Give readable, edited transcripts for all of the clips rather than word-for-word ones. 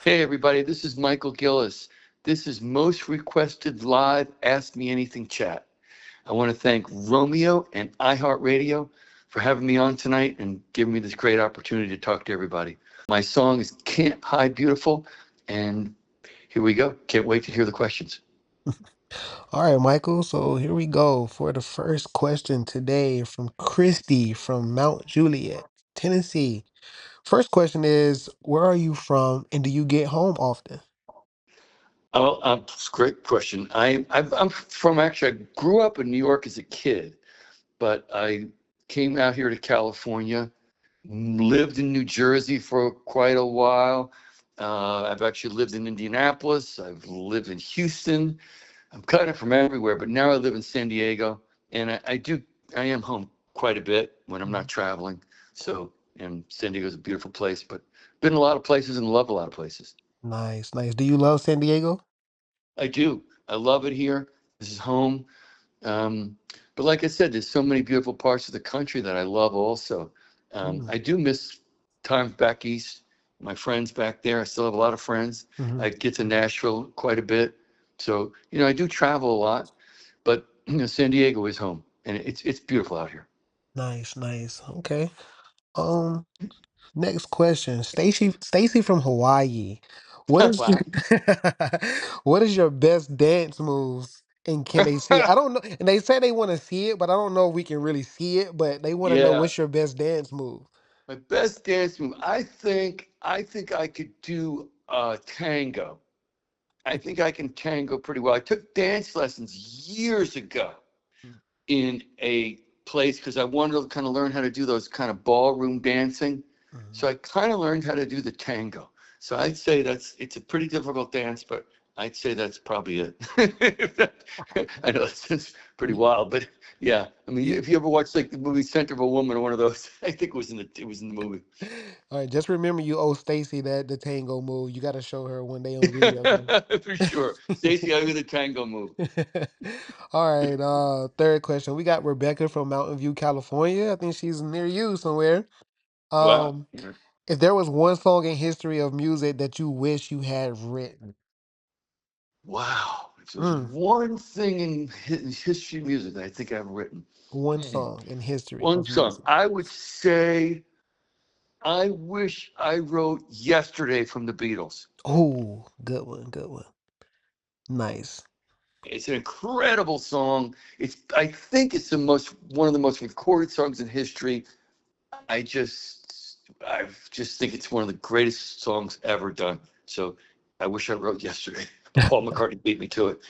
Hey, everybody, this is Michael Gillis. This is most requested live Ask Me Anything chat. I want to thank Romeo and iHeartRadio for having me on tonight and giving me this great opportunity to talk to everybody. My song is Can't Hide Beautiful, and here we go. Can't wait to hear the questions. All right, Michael. So here we go for the first question today from Christy from Mount Juliet, Tennessee. First question is, where are you from and do you get home often? Oh, great question. I'm from actually, I grew up in New York as a kid, but I came out here to California, lived in New Jersey for quite a while. I've actually lived in Indianapolis. I've lived in Houston. I'm kind of from everywhere, but now I live in San Diego, and I am home quite a bit when I'm Mhm. not traveling. So, and San Diego's a beautiful place, but been a lot of places and love a lot of places. Nice, nice. Do you love San Diego? I do. I love it here. This is home. Um, but like I said, there's so many beautiful parts of the country that I love also. Mm-hmm. I do miss times back east, my friends back there. I still have a lot of friends. Mm-hmm. I get to Nashville quite a bit. So, I do travel a lot, but San Diego is home and it's beautiful out here. Nice, nice. Okay. Um, Next question. Stacy from Hawaii. What is Wow. what is your best dance moves? And can they see it? I don't know. And they say they want to see it, but I don't know if we can really see it. But they want to know Yeah. what's your best dance move. My best dance move. I think I could do tango. I think I can tango pretty well. I took dance lessons years ago in a place because I wanted to kind of learn how to do those kind of ballroom dancing. Mhm. So I kind of learned how to do the tango. So I'd say it's a pretty difficult dance, but I'd say that's probably it. I know it's pretty wild, but yeah. I mean, You if you ever watched like the movie Center of a Woman or one of those, I think it was in the movie. all right, just remember you owe Stacy that the tango move. You gotta show her one day on video. For sure. Stacey, I do the tango move. All right, third question. We got Rebecca from Mountain View, California. I think she's near you somewhere. Wow. Um, if there was one song in history of music that you wish you had written, Wow. If there's mm, one thing in history of music that I think I've written, one hmm, song in history one of song, music. I would say I wish I wrote Yesterday from the Beatles. Oh, good one, good one. Nice. It's an incredible song. I think it's one of the most recorded songs in history. I just think it's one of the greatest songs ever done. So I wish I wrote Yesterday. Paul McCartney beat me to it.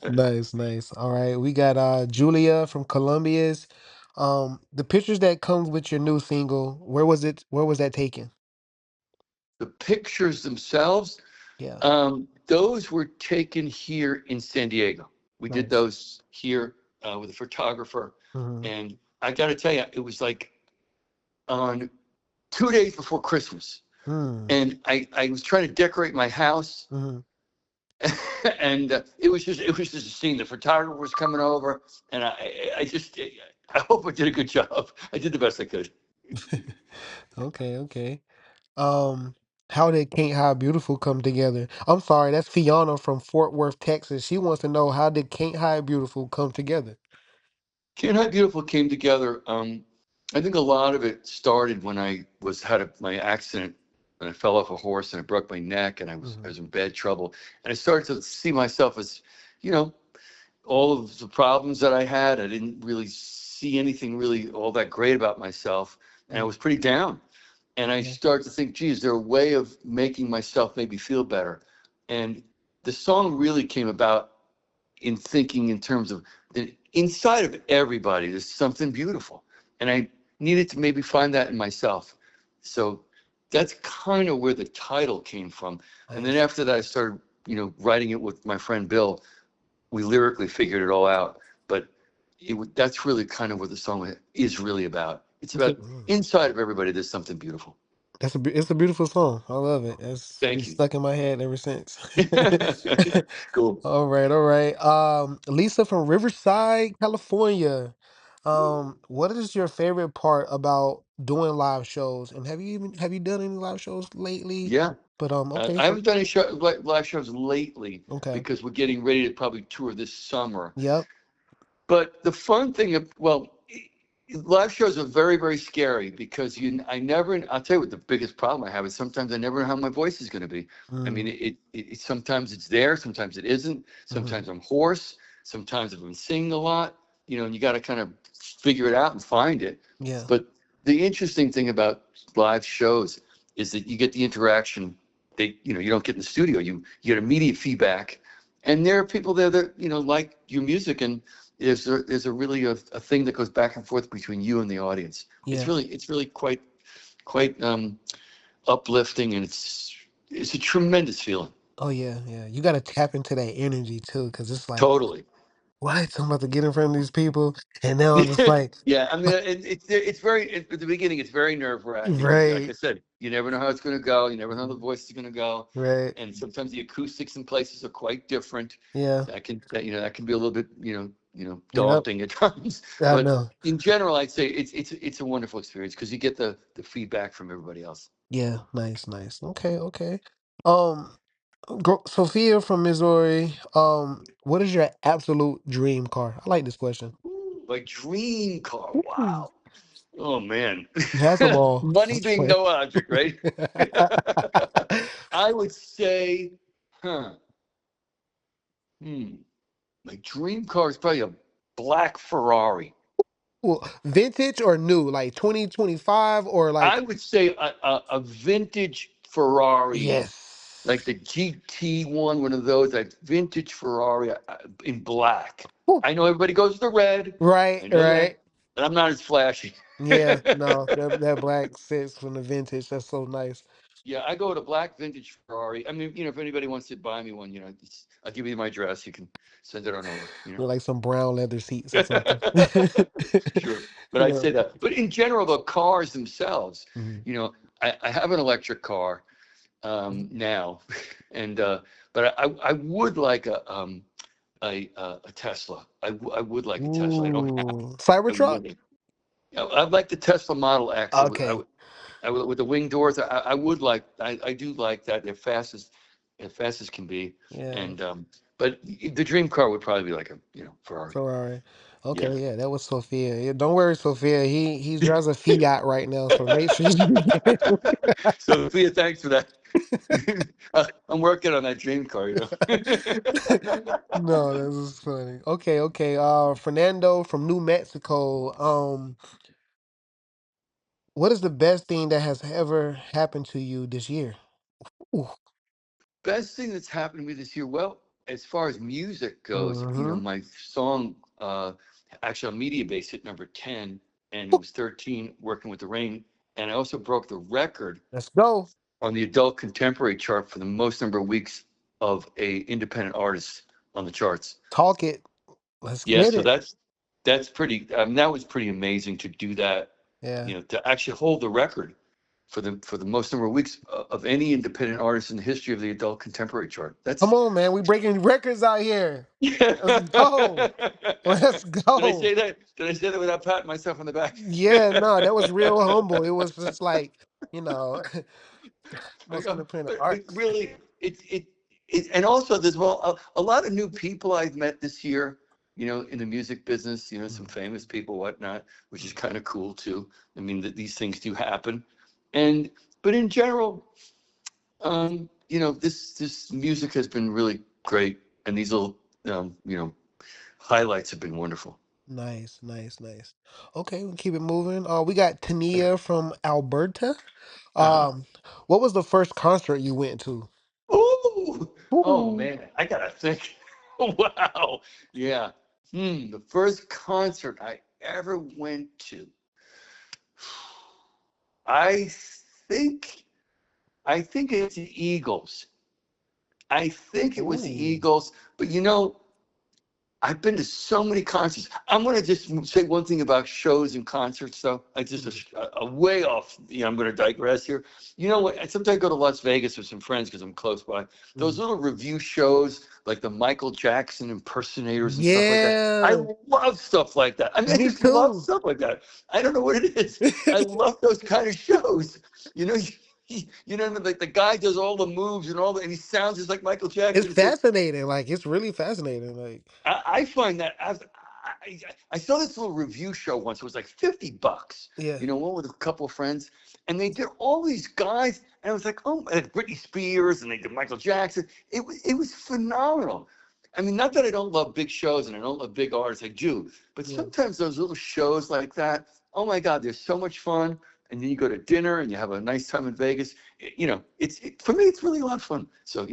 Nice, nice. All right, we got Julia from Columbia's. The pictures that comes with your new single, where was it? Where was that taken? The pictures themselves, Yeah, those were taken here in San Diego. We did nice. those here with a photographer, Mm-hmm. and I got to tell you, it was like on 2 days before Christmas, Mm, and I was trying to decorate my house, mm-hmm. and it was just a scene. The photographer was coming over, and I hope I did a good job. I did the best I could. Okay, okay. Um, how did Can't Hide Beautiful come together? I'm sorry, that's Fiona from Fort Worth, Texas. She wants to know, how did Can't Hide Beautiful come together? Can't Hide Beautiful came together. I think a lot of it started when my accident and I fell off a horse and I broke my neck and I Hmm. was in bad trouble. And I started to see myself as, you know, all of the problems that I had. I didn't really see anything really all that great about myself. And I Hmm. was pretty down. And I Yeah. started to think, geez, is there a way of making myself maybe feel better? And the song really came about in thinking in terms of the inside of everybody, there's something beautiful. And I needed to maybe find that in myself. So that's kind of where the title came from. And then Nice. after that, I started, writing it with my friend Bill. We lyrically figured it all out. But that's really kind of what the song is really about. It's It's a, about inside of everybody, there's something beautiful. it's a beautiful song. I love it. It's been Thank you. stuck in my head ever since. Cool. All right, all right. Lisa from Riverside, California. What is your favorite part about doing live shows. And have you done any live shows lately? Yeah. But okay, I so haven't done any live shows lately okay. because we're getting ready to probably tour this summer. Yep. But the fun thing, well, live shows are very, very scary because I never, I'll tell you what the biggest problem I have is sometimes I never know how my voice is going to be. I mean, Mm, sometimes it's there, sometimes it isn't. hmm. Sometimes I'm hoarse. Sometimes I've been singing a lot, and you got to kind of figure it out and find it. Yeah. But the interesting thing about live shows is that you get the interaction you don't get in the studio. You get immediate feedback, and there are people there that like your music, and there's a really a thing that goes back and forth between you and the audience. It's Yeah. really quite uplifting, and it's a tremendous feeling. Oh yeah, yeah. You gotta tap into that energy too, because it's like, Totally. what? I'm about to get in front of these people, and now I'm just like, Yeah, I mean, it's very at the beginning. It's very nerve wracking. Like I right, said, you never know how it's going to go. You never know how the voice is going to go, right. and sometimes the acoustics in places are quite different. Yeah. That can be a little bit Yep. daunting at times. I But know. in general, I'd say it's a wonderful experience because you get the feedback from everybody else. Yeah. Nice, nice. Okay, okay. Um, Sophia from Missouri. What is your absolute dream car? I like this question. Ooh, my dream car. Ooh. Wow. Oh man. He has them all. Money That's being funny. no object, right? I would say, huh, hmm, my dream car is probably a black Ferrari. Well, vintage or new, like 2025 or I like would say a vintage Ferrari, like yes. the GT one of those, a vintage Ferrari in black. Whew. I know everybody goes to red. Right, I know that, right. but I'm not as flashy. Yeah, no, that black sits from the vintage. That's so nice. Yeah, I go to black vintage Ferrari. I mean, if anybody wants to buy me one, I'll give you my address. You can send it on over. With like some brown leather seats or something. Sure. But You I'd know. say that. But in general, the cars themselves, Mhm. I have an electric car now, and but I would like a Tesla. I would like a Tesla. I don't have. Ooh, I Cybertruck? would. I'd like the Tesla Model X. Okay. With the wing doors. I would like. I do like that. They're fast as can be. Yeah, And but the dream car would probably be like a Ferrari. Ferrari. Okay, Yeah. yeah, that was Sophia. Yeah, don't worry, Sophia. He drives a Fiat right now, so make sure you get Sophia, thanks for that. I'm working on that dream car. No, this is funny. Okay, okay. Fernando from New Mexico. What is the best thing that has ever happened to you this year? Ooh. Best thing that's happened to me this year. Well, as far as music goes, Mm-hmm. my song, actually on Media Base hit number 10, and it was 13 working with the rain. And I also broke the record Let's go. on the adult contemporary chart for the most number of weeks of a independent artist on the charts. Talk it. Let's Yeah, get so it. that's pretty. That was pretty amazing to do that. Yeah. To actually hold the record for the most number of weeks of any independent artist in the history of the adult contemporary chart. Come That's on, man. We breaking records out here. yeah. Let's go. Let's Did I go. say that? Did I say that without patting myself on the back? Yeah, no, that was real humble. It was just like, you know, I most go, independent but arts. really, and also there's a lot of new people I've met this year. In the music business, some Mhm. famous people, whatnot, which is kind of cool too. I mean, that these things do happen, and but in general, this music has been really great, and these little, highlights have been wonderful. Nice, nice, nice. Okay, we'll keep it moving. We got Tania from Alberta. Uh-huh. Um, what was the first concert you went to? Ooh, oh Ooh. man, I gotta think. Wow, yeah. The first concert I ever went to, I think, I think it's the Eagles. I think it was the Ooh. Eagles, but I've been to so many concerts. I'm going to just say one thing about shows and concerts, though. I just Mm. a way off. I'm going to digress here. You know what? I sometimes go to Las Vegas with some friends because I'm close by. Those Mm. little review shows, like the Michael Jackson impersonators and stuff like that. I Yeah, love stuff like that. I mean, I me just love too. stuff like that. I don't know what it is. I love those kind of shows. You know, like the guy does all the moves and and he sounds just like Michael It's Jackson. It's just fascinating. Like it's really fascinating. Like I find that I saw this little review show once. It was like $50. yeah, One with a couple of friends, and they did all these guys, and I was like, oh, and Britney Spears, and they did Michael Jackson. It was phenomenal. I mean, not that I don't love big shows and I don't love big artists, I do, but yeah, sometimes those little shows like that, oh my God, they're so much fun. And then you go to dinner and you have a nice time in Vegas. For me, it's really a lot of fun. So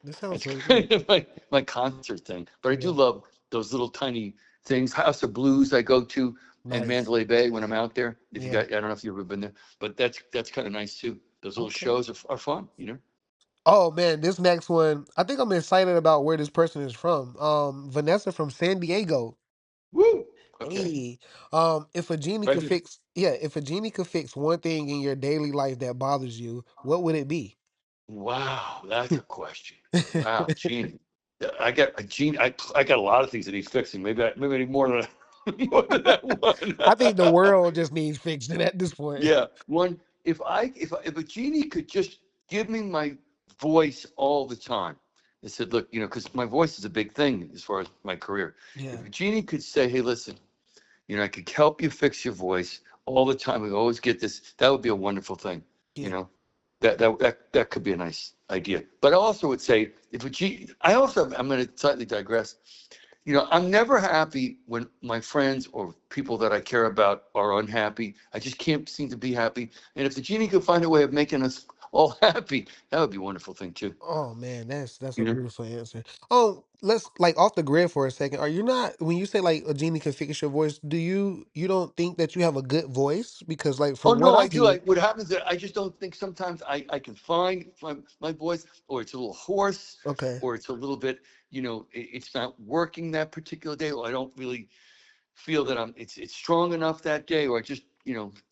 this sounds it's really good. kind of my concert thing. But I do Yeah, love those little tiny things. House of Blues I go to in nice. Mandalay Bay when I'm out there. If you Yeah. got, I don't know if you've ever been there, but that's kind of nice too. Those little Okay. shows are fun. Oh man, this next one, I think I'm excited about where this person is from. Vanessa from San Diego. Woo. Okay. Hey, if a genie Right could here. fix, yeah, if a genie could fix one thing in your daily life that bothers you, what would it be? Wow, that's a question. Wow, Genie. Yeah, I got a Genie. I got a lot of things that need fixing. Maybe I need more than more than that one. I think the world just needs fixing at this point. Yeah, one. If a genie could just give me my voice all the time, I said, look, because my voice is a big thing as far as my career. Yeah, If a genie could say, hey, listen, I could help you fix your voice all the time. We always get this. That would be a wonderful thing. You yeah. know, that could be a nice idea. But I also would say, if a genie, I'm going to slightly digress. I'm never happy when my friends or people that I care about are unhappy. I just can't seem to be happy. And if the genie could find a way of making us all happy, that would be a wonderful thing too. Oh man, that's a You know? beautiful answer. Oh, let's like off the grid for a second. Are you not when you say like a genie can fix your voice? You don't think that you have a good voice? Because like Oh from what no, I I do. hear, What happens is I just don't think sometimes I can find my voice, or it's a little hoarse, okay, or it's a little bit, it's not working that particular day, or I don't really feel that it's strong enough that day, or I just,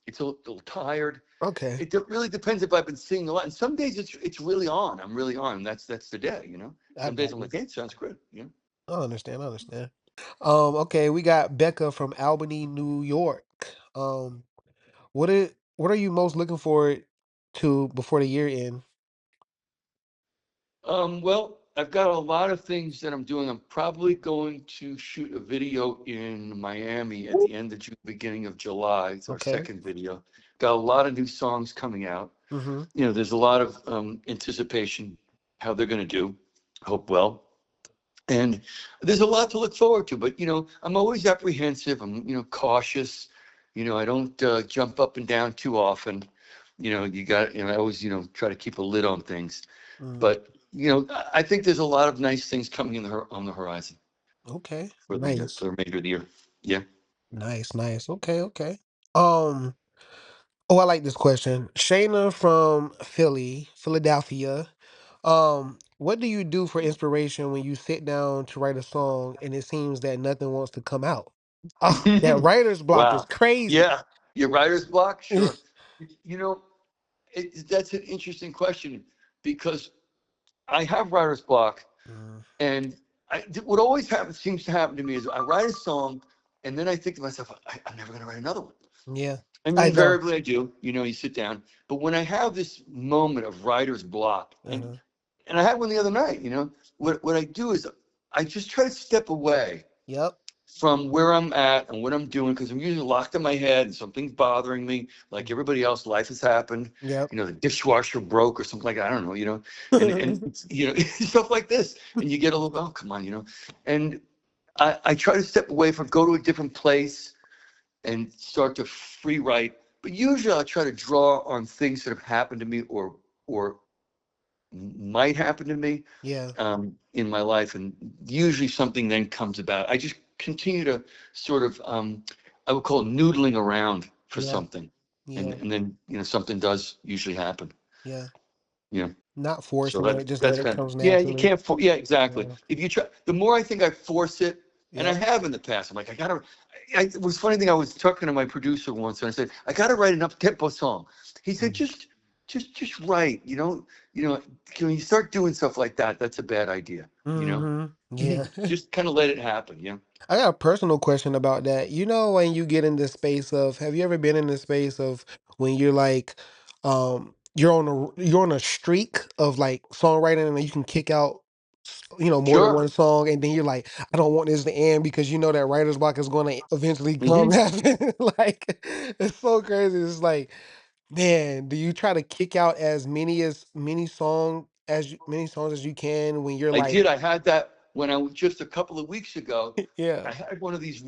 it's a little tired. okay, Really depends if I've been singing a lot. And some days it's really on. I'm really on. That's the day. I Some days got I'm you. like, hey, it sounds good. I understand. I understand. Okay, we got Becca from Albany, New York. What are you most looking forward to before the year end? Well, I've got a lot of things that I'm doing. I'm probably going to shoot a video in Miami at the end of June, beginning of July. It's our Okay. second video. Got a lot of new songs coming out. Mm-hmm. There's a lot of anticipation how they're going to do. Hope well. And there's a lot to look forward to, but I'm always apprehensive. I'm cautious. I don't jump up and down too often. You got I always try to keep a lid on things. Mm. But I think there's a lot of nice things coming on the horizon Okay. for the Nice. for the remainder of the year. Yeah. Nice. Nice. Okay. Okay. Um. Oh, I like this question. Shayna from Philadelphia. What do you do for inspiration when you sit down to write a song and it seems that nothing wants to come out? Oh, that writer's block is Wow. crazy. Yeah. Your writer's block, sure. You know, that's an interesting question because I have writer's block. Mm, And what always happens seems to happen to me is I write a song, and then I think to myself, I'm never going to write another one. yeah, And I know. invariably I do. You sit down. But when I have this moment of writer's block, and Uh-huh. and I had one the other night, what I do is I just try to step away Yep. from where I'm at and what I'm doing because I'm usually locked in my head and something's bothering me. Like everybody else, life has happened. Yep. The dishwasher broke or something like that. I don't know. And stuff like this. And you get a little, oh come on. And I try to step away from, go to a different place and start to free write. But usually I try to draw on things that have happened to me or might happen to me Yeah. in my life, and usually something then comes about. I just continue to sort of, I would call it noodling around for Yeah. something, and Yeah. and then something does usually happen. Yeah. You know, Not so forcing that it, just that's let it kind of comes yeah. You naturally. can't yeah, exactly. Yeah. If you try, the more I think I force it, And I Yep. have in the past. I'm like, it was a funny thing. I was talking to my producer once and I said, I gotta write an up tempo song. He said, Mm. just write, when you start doing stuff like that, that's a bad idea, Yeah. just kind of let it happen, I got a personal question about that. You know, when you get in the space of, have you ever been in the space of when you're like, you're on a streak of like songwriting and you can kick out, more than Sure. one song, and then you're like, I don't want this to end because you know that writer's block is going to eventually come Hmm. happen. Like, it's so crazy. It's like, man, do you try to kick out as many songs as you can when you're I like, did. I had that when I was just a couple of weeks ago. yeah, I had one of these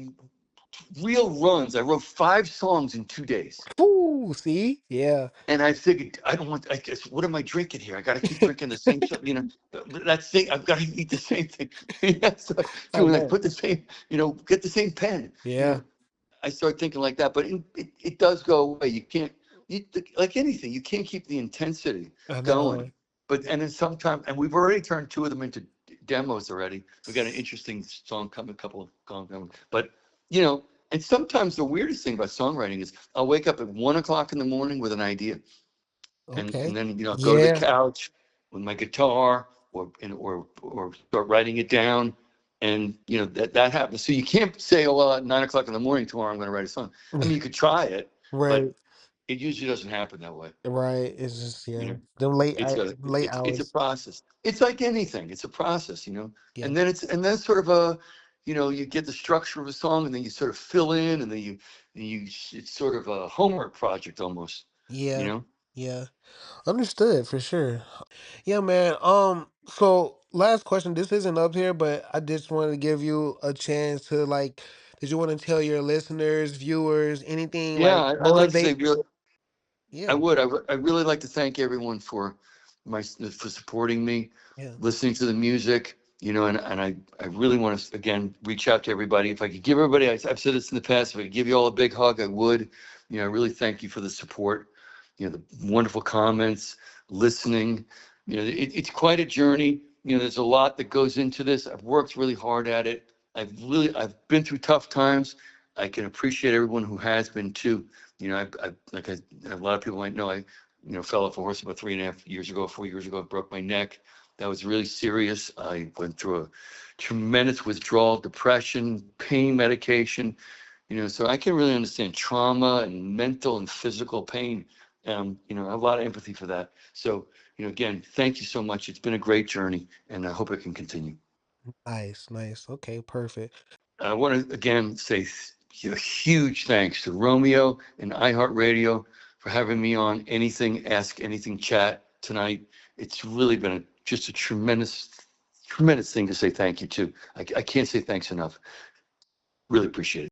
real runs. I wrote 5 songs in 2 days. ooh, see, yeah. And I figured, I don't want, I guess, what am I drinking here? I got to keep drinking the same stuff, that thing, I've got to eat the same thing. So I doing like, bet. put the same, get the same pen, you Yeah, know, I start thinking like that, but it does go away. You can't, like anything, you can't keep the intensity I going. know. But, and then sometimes, and we've already turned 2 of them into demos already. We got an interesting song coming, a couple of songs coming. But, and sometimes the weirdest thing about songwriting is I'll wake up at 1 o'clock in the morning with an idea. And Okay. then, go to the Yeah. couch with my guitar or start writing it down. And, that happens. So you can't say, oh, well, at 9 o'clock in the morning tomorrow, I'm going to write a song. I mean, you could try it, but Right. it usually doesn't happen that way. Right. It's just, You yeah. know, Them it's a, late it's a hours. process. It's like anything. It's a process. Yeah. And then sort of you get the structure of a song and then you sort of fill in and then it's sort of a homework project almost, you Yeah. know? Yeah. Understood for sure. Yeah, man. So last question. This isn't up here, but I just wanted to give you a chance to like, did you want to tell your listeners, viewers, anything Yeah, like I'd like to say motivate? really, I Yeah. would. I really like to thank everyone for supporting me, Yeah. listening to the music. And I really want to again reach out to everybody. If I could give everybody, I've said this in the past, if I could give you all a big hug, I would. I really thank you for the support. The wonderful comments, listening. It's quite a journey. There's a lot that goes into this. I've worked really hard at it. I've been through tough times. I can appreciate everyone who has been too. A lot of people might know, fell off a horse about 3.5 years ago, 4 years ago. I broke my neck. That was really serious. I went through a tremendous withdrawal, depression, pain medication. So I can really understand trauma and mental and physical pain. I have a lot of empathy for that. So, again, thank you so much. It's been a great journey, and I hope it can continue. Nice. Nice. Okay. Perfect. I want to again say a huge thanks to Romeo and iHeartRadio for having me on Ask Anything Chat tonight. It's really been just a tremendous, tremendous thing to say thank you to. I can't say thanks enough. Really appreciate it.